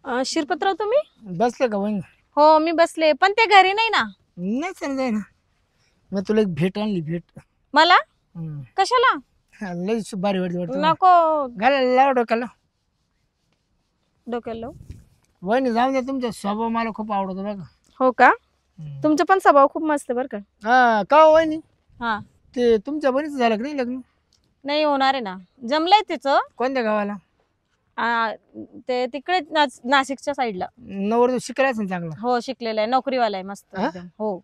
शिरपतराव तुम्ही? बसले का वहिनी? हो मी बसले, पण ते घरी नाही ना. नाही सर जाय ना. मग तुला एक भेट आणली भेट. मला हम्म. कशाला? हा, लई भारी वाटते वाटतं. नको घालायला लाव डोक्याला. डोक्याला लावू. वहिनी जाऊ द्या, तुमचा स्वभाव मला खूप आवडतो बघा. हो का? हम्म. तुमचा पण स्वभाव खूप मस्त बरं का. हा का हो वहिनी? हा ते तुमच्या बरीच झालं का नाही लग्न? नाही होणार आहे ना, जमलंय तिचं. कोणत्या गावाला? ते तिकडे नाशिकच्या साईडला. नवर शिकायला असेल चांगला. हो शिकलेला आहे, नोकरीवाला आहे मस्त हा? एकदम. हो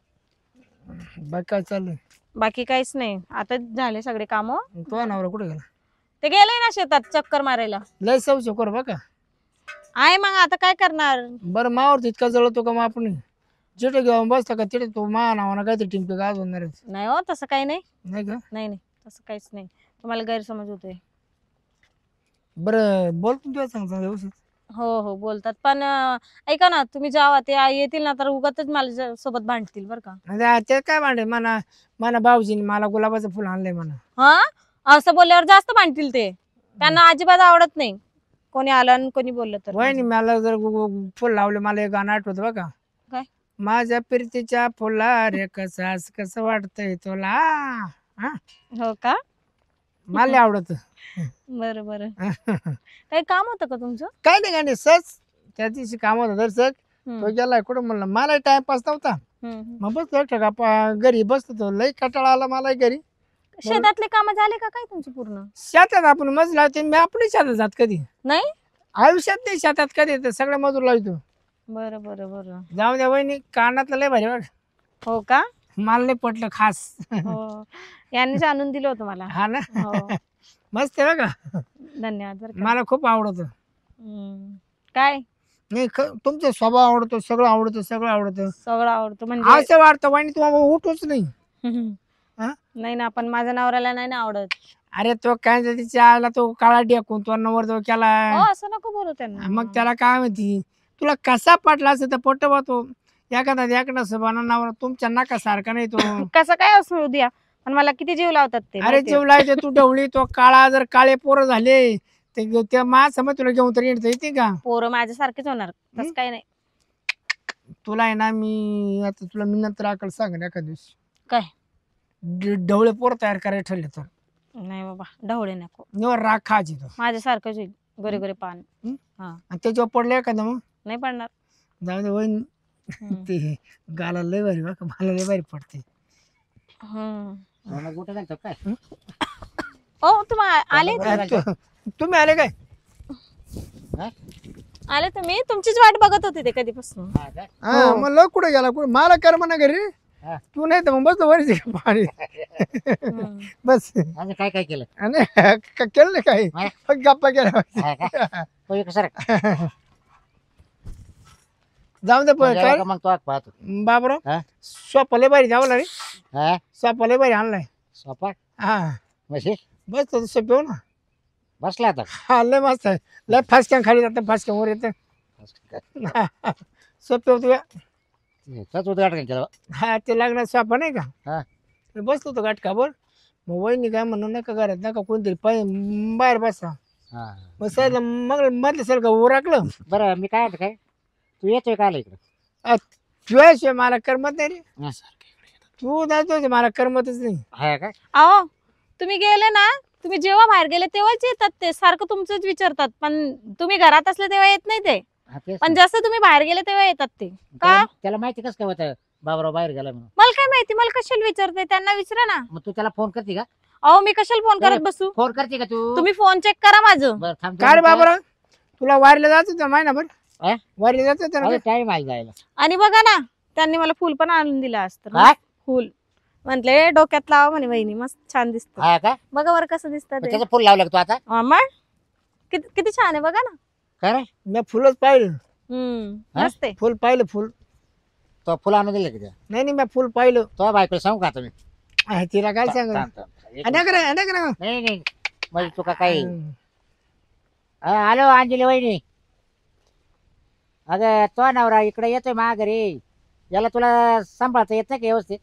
बाकी काय चाललंय? बाकी काहीच नाही, आता झाले सगळे काम. तो नवरा कुठे गेला? ते गेले ना शेतात चक्कर मारायला. लय सवय कर बघा. आहे मग आता काय करणार. बरं मावर तितका जळतो का मग आपण जिथे घेऊन बसता का तिथे तो मा नावानं काहीतरी टिंपे गाज होणार नाही हो तसं काही नाही. नाही का? नाही नाही तसं काहीच नाही, तुम्हाला गैरसमज होतोय. बरं बोल तुमच्या सांगता व्यवस्थित. हो हो बोलतात, पण ऐका ना, तुम्ही जेव्हा ते येतील ना तर उगाचच मला सोबत भांडतील बरं का. म्हणजे ते काय भांडे म्हणा, म्हणा भाऊजीने मला गुलाबाचं फुल आणलंय म्हणा. हा असं बोलल्यावर जास्त भांडतील ते. त्यांना अजिबात आवडत नाही कोणी आलं आणि कोणी बोललं तर. वहिनी मला जर फुल लावले, मला एक गाणं आठवतं बघा. काय? माझ्या प्रीतीच्या फुला रे कसास कसं वाटतंय तुला. हा हो का? मला आवडत. बरं बरं. काही काम होतं का तुमचं? काय नाही काय नाही सहज त्या दिवशी काम होतं दर्शक. हम्म, तो गेलाय कुठं म्हणलं, मला टाइमपास नव्हता. हम्म. मग बसतो का घरी बसतो, तो लई कटाळा आला मला घरी. शेतातले काम झाले का काय तुमचे पूर्ण? शेतात आपण मजूर लावते, मी आपली शेतात जात कधी नाही. आयुष्यात नाही शेतात कधी येतं, सगळे मजूर लावतो. बरं बरं बरं. जाऊ द्या वहिनी, कानातलं लय भारी बघ. हो का? मला नाही पटलं खास. हो यांनीच आणून दिलं होतं मला. हा ना. हो मस्त आहे बघा. धन्यवाद बरं का. मला खूप आवडतं. काय नाही तुमचा स्वभाव आवडतो, सगळं आवडतं, सगळं आवडतं. सगळं आवडतं म्हणजे? असं वाटतं वहिनी तुम्हाला उठूच नाही. हा? नाही ना, पण माझ्या नवऱ्याला नाही ना आवडत. अरे तो काय तिच्या आला, तो काळा डेकून तो नवर जो केला. हो असं नको बोलू त्यांना. मग त्याला काय माहिती तुला कसा पटला असं तर पटवा तो. एखादा सभाना नावर तुमच्या नाका सारखा नाही तो. कसं काय असू द्या, पण मला किती जीव लावतात ते अरे माहितीये. जेवलाय तू ढवळी, तो काळा जर काळे पोरं झाले ते मा समज तुला घेऊन तरी येते का? पोरं माझ्यासारखेच होणार, तसं काही नाही. तुला आहे ना, मी आता तुला मी नंतर आकल सांगेन एखाद दिवशी. काय? ढवळे पोरं तयार करायला ठरले तर नाही बाबा, ढवळे नको. निवर राग खायची तो. माझ्यासारखंच होईल, गोरे गोरे पान. हा आणि त्याच्यावर पडलं एखादं मग नाही पडणार. जाऊ दे वहिनी. हम्म. ते गाला लय भारी बघ, मला लय भारी पडते. काय ओ तुम्ही आले? तुम्ही आले काय? आले तुम्ही? तुमचीच वाट बघत होते ते कधीपासून. हा मग लग कुठे गेला, कुठे मला कर म्हणा घरी. तू नाही तर मग बसतो वरती पाणी. बस काय काय केलं? आणि केलं नाही काही, फक्त गप्पा केला. जाऊ दे काय मग तो पाहतो बाबराव, स्वपाले बारी जावं रे. स्वपाले बारी आणलाय. सोपा हा म्हशी बस तो सोपे ना. बसला आता. हा लय मस्त आहे, लय फासक्या खाली जातं, फासक्या वर येतं. सोपे होतो उद्घाटन केलं. हा ते लागणार सोपा नाही हा. का? बसलो होतो गाठकावर. मग वहिनी काय म्हणून नका घरात नका कोणतरी बाहेर बसा. मग सर मग मधलं सर का उराकलं. बरं मी काय काय तू येतोय का आला इकडं? तुझ्याशिवाय मला करमत नाही रे. तू जायचो मला करमतच नाही. हा का? अहो तुम्ही गेले ना, तुम्ही जेव्हा बाहेर गेले तेव्हाच येतात ते, सारखं तुमचंच विचारतात. पण तुम्ही घरात असले तेव्हा येत नाही ते, पण जसं तुम्ही बाहेर गेले तेव्हा येतात ते. का? त्याला माहिती कसं काय होतं बाबराव बाहेर गेला म्हणून? मला काय माहिती, मला कशाला विचारते, त्यांना विचारा ना. मग तू त्याला फोन करते का? अहो मी कशाला फोन करत बसू? फोन करते का तू? तुम्ही फोन चेक करा माझं. बरं थांब. काय रे बाबरा, तुला वारीला जायचं होतं महिनाभर? अं? वारीला जायचं होतं ना? टाइम आहे जायला. आणि बघा ना, त्यांनी मला फुल पण आणून दिलं असतं. काय? फुल म्हटले डोक्यात लावा म्हणे, वहिनी मस्त छान दिसत. हा का? बघा बरं कसं दिसतं मग ते. त्याचं फुल लावलं का तू आता? मग किती किती छान आहे बघा ना. काय रे? मी फुलच पाहिलं. मस्त आहे. फुल पाहिलं फुल. तो फुल आणून दिलं का त्या? नाही मी फुल पाहिलं. तो बायको सांगू का आता मी? तिला काय सांग. थांब, थांब. नाही नाही म्हणजे तुका काही हॅलो अंजली वहिनी, अगं तो नवरा इकडे येतोय मा घरी, याला तुला सांभाळता येत नाही का व्यवस्थित?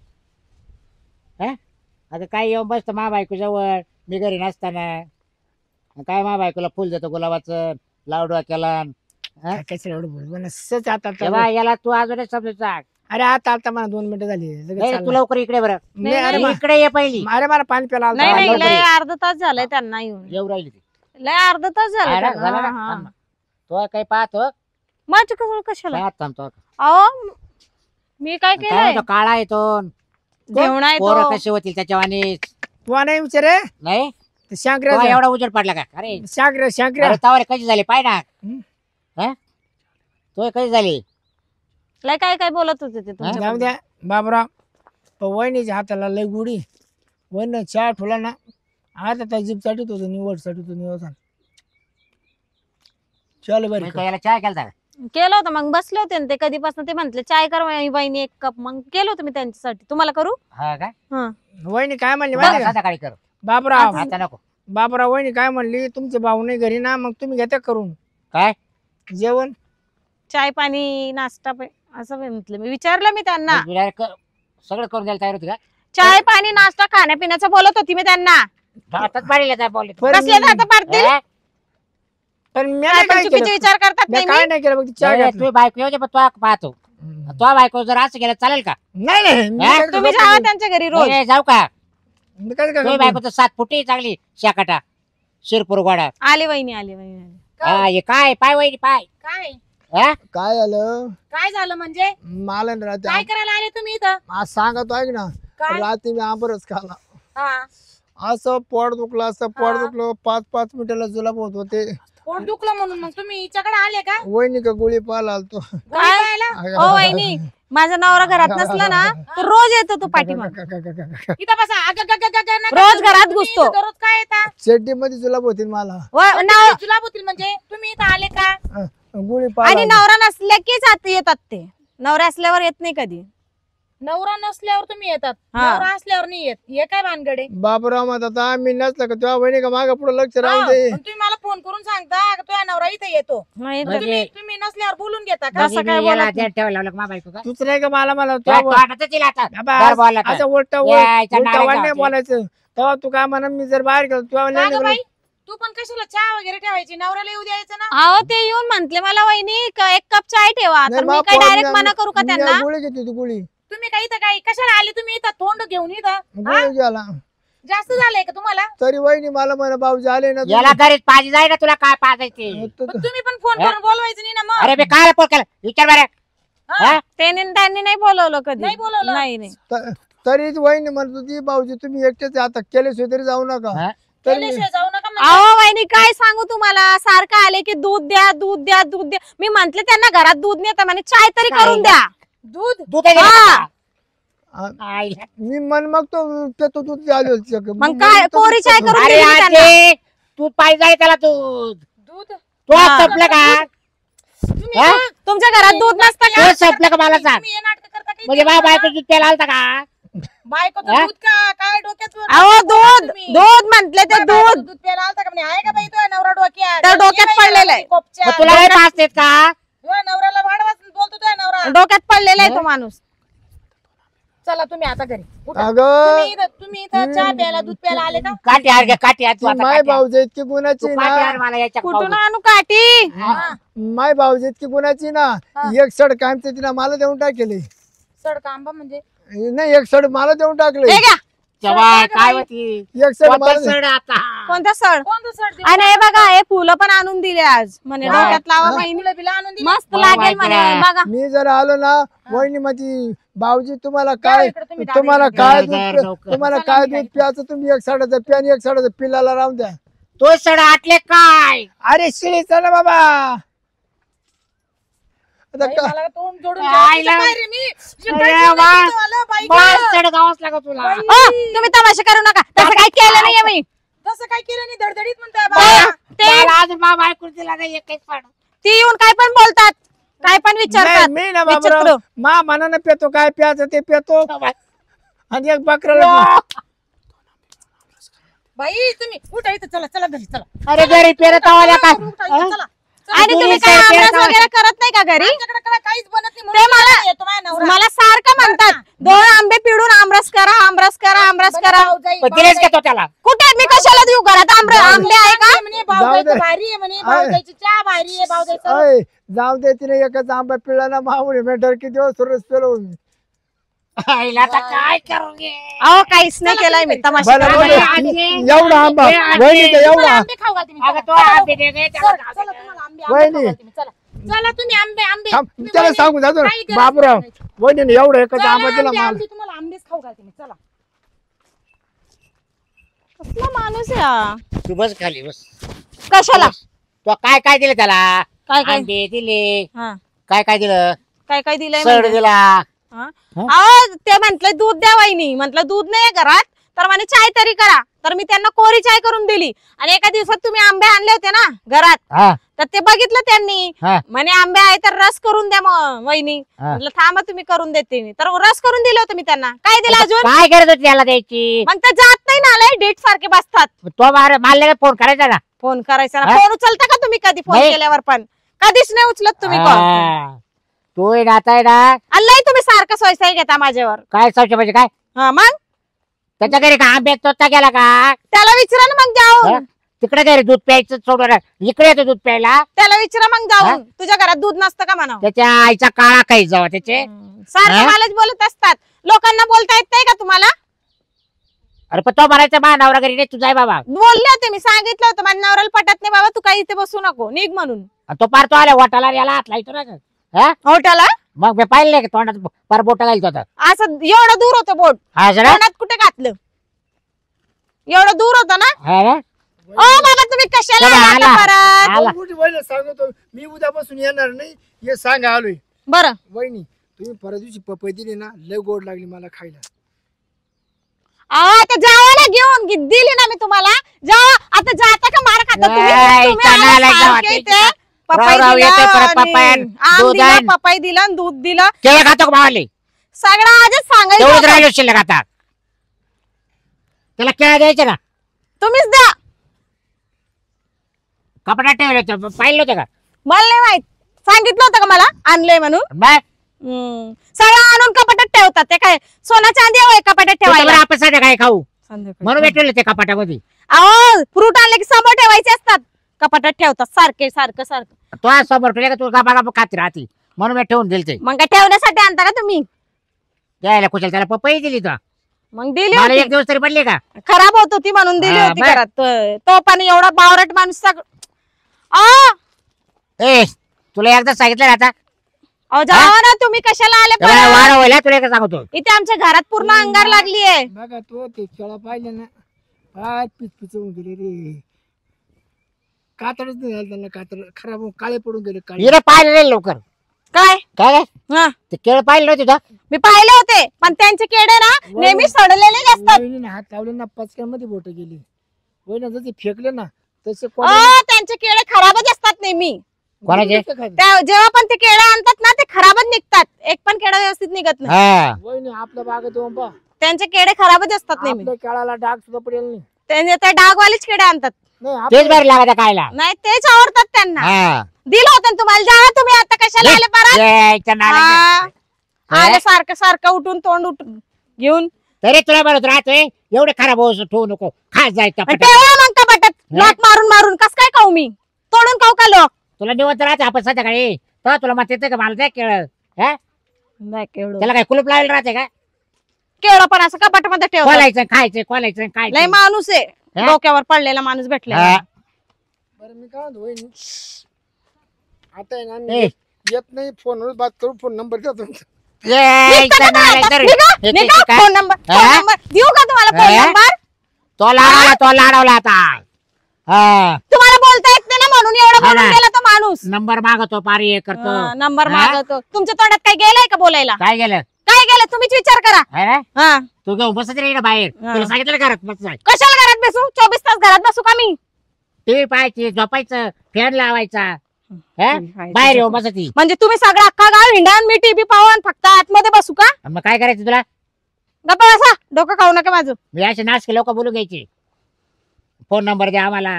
अगं काय येऊन बसतं मा बायको जवळ, मी घरी नसताना. काय मा बायकोला फुल देतो गुलाबाचं, लावडवा केला, हा? कशाला एवढं बोल मला सच आता तेव्हा याला तू अजूनच समजून सांग. अरे आता मला 2 मिनिटं झाली लगेच नाही तू चालला. लवकर इकडे बरं. नाही, अरे नाही. मा- इकडे ये पहिली. अरे मला पाणी प्यायला आलता. नाही नाही लवकर लय ये. अर्धा तास झालाय त्यांना येऊन. येऊ राहिली ती. लय अर्धा तास झालाय अरे, त्यांना. झालं ना? हा, थांब हा. ना. तो काही पाहतो माझं कसं कशाला काय थांबतो. अहो मी काय काय केलंय म्हणतो, काळा येतो. जेवण आहे पोरं तो कसे होतील त्याच्यावानी. तू नाही विचारे नाही ते तो शांकऱ्या एवढा उजेड पडला का? अरे शांकऱ्या अरे तवारे कशी झाली पाय ना. हं? हा? तो कशी झाली. लय काय काय बोलत होते ते जाऊ तुमच्या द्या बाबराव वहिनीच्या हाताला लय गुढी वहिनी चहा ठेवला ना आता त्या जीप साठी होतो निवड चल बरं मी काय याला चहा केलता का? केलं होतं मग बसले होते ना ते कधीपासून ते म्हंटले चाय कर वहिनी 1 कप मग केलं होतं मी त्यांच्यासाठी तुम्हाला करू हा काय हं. वहिनी काय म्हणली बरं, माहिती का संध्याकाळी कर. बाबराव आता नको. बाबराव वहिनी काय म्हणली तुमचे भाऊ नाही घरी ना मग तुम्ही घेता करून काय जेवण चाय पाणी नाश्ता असं म्हटलं मी विचारलं मी त्यांना मी direct सगळं करून द्यायला तयार होती का? चाय पाणी नाश्ता खाण्यापिण्याचं बोलत होती मी त्यांना हातात पाडीला काय बोलले. पण कसले दात पाडतील हा? पण मी काय नाही पण काय चुकीचे केलं विचार करतात मी नाही काय मी. नाही केलं बघ चहा नाही, घातला. तुझी बायको येऊ दे पण तो पाहतो. तो बायको जर असं केलं चालेल का? नाही नाही मी हा? काय तुम्ही करतो? जावा त्यांच्या घरी रोज नाही, जाऊ का? मी काय तुझी करतो? बायको तर 7 फुटी चांगली शाकाटा शिरपूर गोडा. आली वहिनी आली वहिनी हा हे काय पाय वहिनी पाय. काय हा? काय आलं काय झालं म्हणजे मला ना रात्री काय करायला आले तुम्ही इथं आज सांगतो ऐक ना काय? रात्री मी आंबरच खाला हा असं पोट दुखलं असं पोट दुखलं 5-5 मिनिटाला जुलाब होत होते पोट दुखलं म्हणून मग तुम्ही हिच्याकडे आले का वहिनी का गोळी पाहायला आलतो गोळी पाहायला? ओ वहिनी माझा नवरा घरात नसला ना तर रोज येतो तो पाठीमाग इथं बसा नका रोज करू. घरात तुम्ही घुसतो. इथं दररोज काय येता शेड्डी मध्ये जुलाब होतील मला तुम्ही जुलाब होतील म्हणजे तुम्ही इथं आले का गोळी आणि पाहायला नवरा नसल्या कीच आत येतात ते नवरा असल्यावर येत नाही कधी नवरा नसल्यावर तुम्ही येतात हा. नवरा असल्यावर नाही येत हे काय भानगडे बाबूराव म्हणतात आम्ही नसलं का तेव्हा वहिनी का मागं पुढे लक्ष राहू दे तुम्ही मला फोन करून सांगता का तुझ्या नवरा इथं येतो नाही म्हणजे- तर- तुम्ही नसल्यावर बोलून घेता का म्हणजे कसं काय मी याला बोलत ध्यान ठेवायला लावलं का मा बायको का? तूच नाही का मला मला तो आटातच येईल आता. बरं बोलला तर. असं उलट यायचा नाराज नाही जाऊ. बोलायचं तेव्हा तू काय म्हणा मी जर बाहेर गेलो तेव्हा का नाही गं बाई तू पण कशाला चहा वगैरे ठेवायची नवऱ्याला येऊ द्यायचं ना अहो ते येऊन म्हंटले मला वहिनी 1 कप चाय ठेवा तर मी काय डायरेक्ट मना करू का त्यांना गोळी घेते तू गोळी तुम्ही काय इथं काय कशाला आले तुम्ही इथं तोंड घेऊन इथं गोळी घ्याला जास्त झालंय का तुम्हाला तरी वहिनी मला म्हणा भाऊजी आले ना याला घरीच पाहिजे जाय ना तुला काय पाहायचे. तू- पण तुम्ही पण फोन करून बोलवायचं नाही ना मग अरे मी काय फोन केला विचार बरं. हा? हा? त्यांनी नाही बोलवलं कधी नाही बोलवलं? नाही नाही त- तरी वहिनी म्हणत होती भाऊजी तुम्ही एकटेच आता केल्याशिवाय तरी जाऊ नका हा? तरी केल्याशिवाय जाऊ नका म्हणजे. अहो वहिनी काय सांगू तुम्हाला सारखं आले की दूध द्या दूध द्या दूध द्या मी म्हंटले त्यांना घरात दूध नाही तर म्हणे चाय तरी काय? करून द्या दूध दूध आहे हा. का? आ- आईला. मी मन मग तो दूध आले मग काय कोरी चाय करून अरे दिली मी त्यांना. आजी तू पाहिजे जाय त्याला दूध. दूध तू हा. संपलं का? तुम्ही हा? ना- तुमच्या घरात दूध नसतं का तू संपलं का मला सांग. तुम्ही हे नाटक करता का म्हणजे इथे? बा बायको दूध प्यायला आलता का? बायकोचं हा? दूध का काय डोक्यात अहो दूध तुम्ही? दूध म्हंटले ते काय बायकोचं दूध दूध प्यायला आलता का म्हणे आहे का बाई तुझ्या नवरा डोक्यात त्या डोक्यात ये बाई पडलेलं आहे. याला कोपच्या. मग तुला हे पाचतेत का? तुझ्या नवऱ्याला वाढवाच बोलतो तुझ्या नवरा डोक्यात पडलेला आहे तो माणूस चला तुम्ही आता घरी उठा. अगं तुम्ही इथं चहा प्यायला दूध प्यायला आले का काठी हार घ्या काठी हार तू आता माय काठी हार. भाऊजी इतकी गुणाची तू काठी हार ना मला याच्या कुठून पावसात. आणू काठी हा. माय भाऊजी इतकी गुणाची ना एक सड काय तिला मला देऊन टाकले सडका आंबा म्हणजे नाही एक सड मला देऊन टाकले हे घ्या तेव्हा काय होती एक सड कोणता मला सण आता? कोणता सड कोणतं सड देऊ? आणि हे बघा हे फुलं पण आणून दिले आज म्हणे हा. डोक्यात लावा बहिणी फुलं बिलं आणून दिली? मस्त वा, लागेल म्हणे बायकोला. बघा मी जर आलो ना वहिनी मध्ये भाऊजी तुम्हाला या काय इकडे तुम्ही तुम्हाला दाबेली काय घ्या. दूध लवकर. तुम्हाला चला काय मी दूध प्यायचं तुम्ही एक साडाचं प्या आणि एक साडाचं पिल्लाला राहून द्या तो सण आटले काय? अरे शिळी चला बाबा आता बाई, का- मला तोंड जोडून काय ठेवायचं ला- काय रे मी? अरे शिकायचं नाही वा. तिथं आलं, बाई बस गं. सण गावाच लागा तुला. बाई. हो तुम्ही तमाशा करू नका तसं काही केलं नाहीये मी तसं काय केलं नाही धडधडीत म्हणतोय हो, बाबा. ते मला अजून मा बायको दिला नाही एकच पण. ती येऊन काय पण बोलतात काय पण नाही, विचारतात मी ना विचित्र. बाबा मा मनानं पेतो काय प्यायचं ते पेतो आणि एक बकराला बाई तुम्ही उठा इथं चला चला घरी चला अरे घरी पेरत आवाल्या का? उठा इथं, चला. आणि तुम्ही काय आमरस वगैरे करत नाही का घरी आमच्याकडे काय काहीच बनत नाही ते म्हणून मला- तुला येतो माझ्या नवरा. मला सारखं म्हणतात 2 आंबे पिडून आमरस करा आमरस करा आमरस म्हणे करा भाऊजाई, पण दिलेच का भाऊजाई. तो त्याला? कुठे मी कशाला देऊ घरात आंबे आहे का म्हणे भाऊजाईचं जाऊ दे. भारी आहे म्हणे भाऊजाईची चहा भारी आहे भाऊजाईचं अय, जाऊ दे तिने एकच आंबा पिळला ना मावळे मेटर किती दिवस सुरस पेलो मी. आईला आता काय करू घे? अहो काहीच नाही केलंय मी तमाशा बरं, करायला. बरं. एवढा आंबा वहिनीचा तुम्हाला एवढा आंबे खाऊ घालते मी. अगं तो चला. आंबे दे गं, त्याला चला, चला, तुम्हाला आंबे खाऊ वहिनी. घालते मी. चला चला तुम्ही आंबे थांब, तुम्ही त्याला वहिनी- सांगू जातो ना. काही गरज बाबूराव नाही. वहिनीने एवढा एकच चला, आंबा दिला मला. आंबे तुम्हाला आंबेच खाऊ घालते मी. चला कसला माणूस आहे हा? तू बस खाली बस. कशाला तो काय काय दिलं त्याला? काय काय आंबे दिले. हा काय काय दिलं? काय काय दिलंय सड म्हणजे? दिला. हा? अहो ते म्हंटल दूध द्या वहिनी. म्हंटल दूध नाही घरात तर म्हणे चाय तरी करा. तर मी त्यांना कोरी चाय करून दिली. आणि एका दिवसात तुम्ही आंबे आणले होते ना घरात हा तर ते बघितलं त्यांनी. हा. म्हणे आंबे आहे तर रस करून द्या मग वहिनी. हा. म्हटलं थांबा तुम्ही करून देते मी. तर रस करून दिलं होतं मी त्यांना. काय दिलं अजून? काय करत होती त्याला द्यायची? मग ते जात नाही ना लय डेट सारखे बसतात. तो मारले फोन करायचा ना. फोन करायचा ना. हा? फोन उचलता का तुम्ही कधी फोन नाही. केल्यावर पण? कधीच नाही उचलत तुम्ही कॉल. हा. तू आता आहे ना अल्लाही तुम्ही सारखं सोयसाई घेता माझ्यावर. काय सौच्या म्हणजे काय हा मग त्याच्या घरी का आंब्यात तोता गेला का? त्याला विचारा ना मग हा? जाऊन. तिकडे घरी दूध प्यायचं सोडून इकडे येतो दूध प्यायला. त्याला विचारा मग जाऊन. तुझ्या घरात दूध नसतं का म्हणा. त्याच्या आईचा काळा काही जावा त्याचे. सारखं हा? मलाच बोलत असतात. लोकांना बोलता येत नाही का तुम्हाला? अरे पण तो मारायचा मा नवरा घरी नाही तुझा आहे बाबा. बोलले होते मी. सांगितलं होतं माझ्या नवऱ्याला पटत नाही बाबा तू काही इथे बसू नको निघ म्हणून. आणि तो पार तो आला वाटाला याला हात लावतो ना ग. हा? होटाला मग मी पाहिलं की तोंडात पार बोटा घालतो आता. असं एवढं दूर होतं बोट. हा जरा तोंडात कुठे घातलं? एवढं दूर होतं ना. हा ना? ओ बाबा तुम्ही कशाला चला, आला आला. परत? आला. मोठी वहिनी सांगतो मी उद्यापासून येणार नाही हे सांगा आलोय. बरं वहिनी तुम्ही परत दिवशी पपई दिली ना लय गोड लागली मला खायला. आता जावाला घेऊन दिली ना मी तुम्हाला. जावा आता जाता का मार खाता तुम्ही? नाही, तुम्ही आला चला, सारखे जावा, इथे. पपई राव, राव, दिला येते परत आणि पपई, आम दूध दिलं, आण. पपई दिलं आणि दूध दिलं. केळं खातो का मावाले? सगळं आजच सांगायचं तेवढंच होतं. राहिलो शिल्लक आता. त्याला केळं द्यायचे ना. तुम्हीच द्या. कपड्यात ठेवले होते पाहिलं होतं का? मला नाही माहित. सांगितलं होतं का मला आणलंय म्हणून? बाय सगळं आणून कपाटात ठेवतात. ते काय सोना चांदी होय कपाटात ठेवायला? आपण सध्या काय खाऊ म्हणून भेटले ते कपाटामध्ये. अहो फ्रूट आणले की समोर ठेवायचे असतात. कपाटात ठेवतात सारखे सारखं सारखं. तो आज समोर ठेवले का तू गाबा गाबा खात राहते म्हणून मी ठेवून दिल ते. मग काय ठेवण्यासाठी आणता का तुम्ही? द्यायला कुशल त्याला पपई दिली तो. मग दिली मला होती. एक दिवस तरी पडले का? खराब होत होती म्हणून दिली हा, होती बरं. घरात. तो पण एवढा बावरट माणूस ए तुला एकदा सांगितलं ना आता जावा ना तुम्ही कशाला आले परत? वाढ व्हायला तुला एक सांगतो. इथे आमच्या घरात पूर्ण अंगार लागली आहे. बघा तो ते खेळा पाहिले ना पाय पिचपिचवून गेले रे. कातडच नाही झालं त्यांना. कातड खराब होऊन काळे पडून गेले. काळे हिरे पाहिलं रे लवकर. काय काय हा ते केळ पाहिलं नव्हतं तुझं? मी पाहिले होते पण त्यांचे केडे ना नेहमी सडलेले असतात. वहिनीने हात लावले ना पचक्यामध्ये बोट गेली. वहिनी जसे फेकले ना तसे त्यांचे केळे खराबच असतात नेहमी. कोणाचे? जेव्हा पण ते केळं आणतात ना ते खराबच निघतात. एक पण केळं व्यवस्थित निघत नाही. हा वहिनी आपल्या बागेत येऊन पहा त्यांचे केळे खराबच असतात नेहमी. आपल्या केळाला डाग सुद्धा पडेल नाही. त्यांचे त्या डागवालेच केळे आणतात. नाही तेच आपल्या- बरं लागत खायला. नाही तेच आवडतात त्यांना. हा दिलं होतं ना तुम्हाला. जावा तुम्ही आता कशाला आले परत? यायचं नालायक. हा. आलं सारखं सारखं उठून तोंड उठून घेऊन तरी तुला म्हणत राहतोय एवढे खराब होऊ ठेवू नको. खात जायचं आणि ठेवा मग कपाटात. लॉक मारून मारून कस काय खाऊ मी? तोडून खाऊ का लोक? तुला निवंत राहते आपण संध्याकाळी तर तुला मत येते का मला द्या केळ. नाही केवढं त्याला काय कुलूप लावलेलं राहते का? केवढं पण असं कपाटामध्ये ठेव. खोलायचं खायचं खोलायचं लय खायचं. माणूस आहे. हा? डोक्यावर पडलेला माणूस भेटला. हा. बरं मी काय म्हणतो वहिनी आता आहे ना ए. मी येत नाही फोनवर बात करू. फोन नंबर द्या तुमचा. यायचं नालायक तर. येते का? फोन नंबर हा? देऊ का तुम्हाला फोन हा? नंबर? तो लाडवला आता. हा तुम्हाला बोलता येत नाही ना म्हणून एवढं हा बोलून ना. गेला तो माणूस. नंबर मागतो पारी हे करतो. नंबर हा? मागवतो. तुमच्या तोंडात काय गेलाय का बोलायला? काय गेलं काय गेलं तुम्हीच विचार करा. है ना? हा तू घेऊन बसत रे बाहेर. हा. तुला सांगितलं ना घरात बस. कशाला घरात बसू? 24 तास घरात बसू का मी? टीव्ही पाहायची झोपायचं फॅन लावायचा. पाहायचं, बाहेर येऊ बसती. म्हणजे तुम्ही सगळं अख्खा गाव हिंडान मी टीव्ही पाहून फक्त आतमध्ये बसू का? मग काय करायचं तुला? गप्पा बसा. डोकं खाऊ नका माझं. मी असे नाशके लोक बोलू घ्यायचे. फोन नंबर द्या आम्हाला.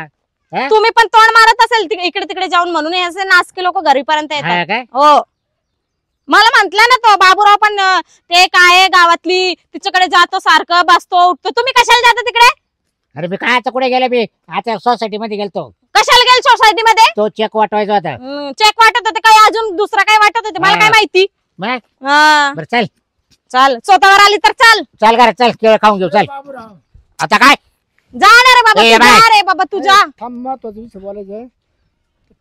हा? तुम्ही पण तोंड मारत असेल इकडे तिकडे जाऊन म्हणून हे असे नासके लोक घरीपर्यंत हा येतात. काय? हो मला म्हंटल ना तो बाबूराव पण ते काय गावातली तिच्याकडे जातो सारखं बसतो उठतो. तुम्ही कशाला जाता तिकडे? अरे मी काय आता कुठे गेलो मी आता सोसायटी मध्ये गेलतो कशाला गेल सोसायटी मध्ये तो चेक वाटवायचा होता चेक वाटत होते काय अजून दुसरा काय वाटत होते मला हा. काय माहिती मग हा बरं चल चाल स्वतःवर आली तर चाल चल घरात चल केळ खाऊन घेऊ चल बाबूराव आता काय जा ना रे बाबा ए, तू, बाय. जा रे बाबा तुझा थांब महत्वाचं विषय बोलायचं आहे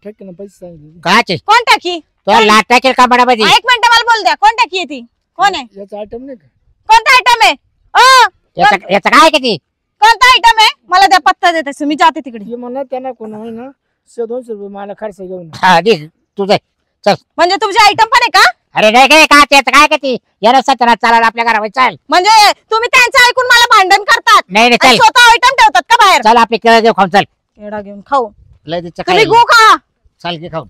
ठेके पैसे सांगितले काचे कोण टाकी तो लाट टाकेल कपाटामध्ये एक मिनिट मला बोल द्या कोण टाकी आहे ती कोण आहे याचा आयटम नाही का कोणता आयटम आहे याचं काय किती कोणता आयटम आहे मला द्या पत्ता देते मी जाते तिकडे हे म्हणा त्यांना कोण आहे ना 200 रुपये मला खर्च घेऊन हा दे तुझं चल म्हणजे तुमचे आयटम पण आहे का अरे नाही काय का त्याचं काय किती याला सत्यनाथ चालायला आपल्या घरावर चल म्हणजे तुम्ही त्यांचं ऐकून मला भांडण करतात नाही नाही आणि चल स्वतः आयटम ठेवतात का बाहेर चल आपली केळ घेऊ खाऊन चल एवढा घेऊन खाऊ लय दिवसाचं तुम्ही काय गो खा चल घे खाऊन